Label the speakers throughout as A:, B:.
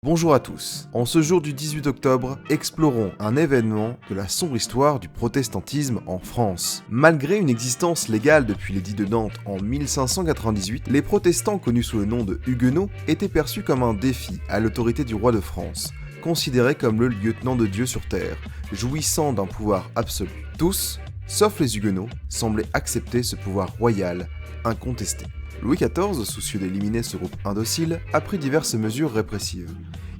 A: Bonjour à tous. En ce jour du 18 octobre, explorons un événement de la sombre histoire du protestantisme en France. Malgré une existence légale depuis l'édit de Nantes en 1598, les protestants connus sous le nom de huguenots étaient perçus comme un défi à l'autorité du roi de France, considérés comme le lieutenant de Dieu sur terre, jouissant d'un pouvoir absolu. Tous, sauf les huguenots, semblaient accepter ce pouvoir royal incontesté. Louis XIV, soucieux d'éliminer ce groupe indocile, a pris diverses mesures répressives.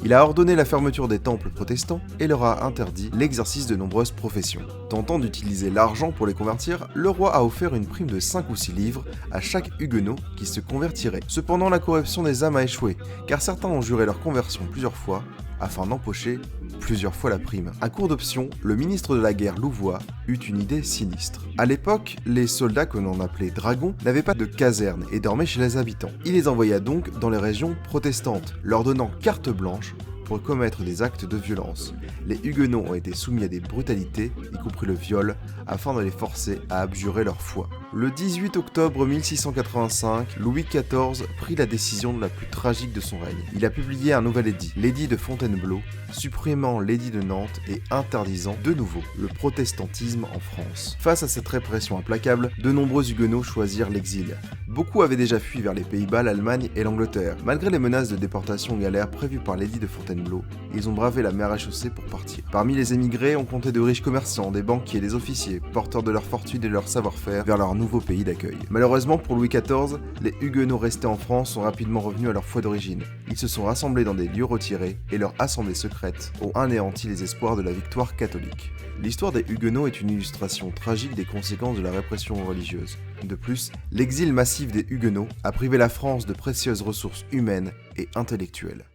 A: Il a ordonné la fermeture des temples protestants et leur a interdit l'exercice de nombreuses professions. Tentant d'utiliser l'argent pour les convertir, le roi a offert une prime de 5 ou 6 livres à chaque huguenot qui se convertirait. Cependant, la corruption des âmes a échoué, car certains ont juré leur conversion plusieurs fois, afin d'empocher plusieurs fois la prime. À court d'options, le ministre de la guerre Louvois eut une idée sinistre. À l'époque, les soldats que l'on appelait dragons n'avaient pas de caserne et dormaient chez les habitants. Il les envoya donc dans les régions protestantes, leur donnant carte blanche pour commettre des actes de violence. Les huguenots ont été soumis à des brutalités, y compris le viol, afin de les forcer à abjurer leur foi. Le 18 octobre 1685, Louis XIV prit la décision la plus tragique de son règne. Il a publié un nouvel édit, l'édit de Fontainebleau, supprimant l'édit de Nantes et interdisant de nouveau le protestantisme en France. Face à cette répression implacable, de nombreux huguenots choisirent l'exil. Beaucoup avaient déjà fui vers les Pays-Bas, l'Allemagne et l'Angleterre. Malgré les menaces de déportation aux galères prévues par l'édit de Fontainebleau, ils ont bravé la mer à chaussée pour partir. Parmi les émigrés, on comptait de riches commerçants, des banquiers, des officiers, porteurs de leur fortune et de leur savoir-faire vers leur nouveau pays d'accueil. Malheureusement pour Louis XIV, les huguenots restés en France sont rapidement revenus à leur foi d'origine. Ils se sont rassemblés dans des lieux retirés et leurs assemblées secrètes ont anéanti les espoirs de la victoire catholique. L'histoire des huguenots est une illustration tragique des conséquences de la répression religieuse. De plus, l'exil massif des huguenots a privé la France de précieuses ressources humaines et intellectuelles.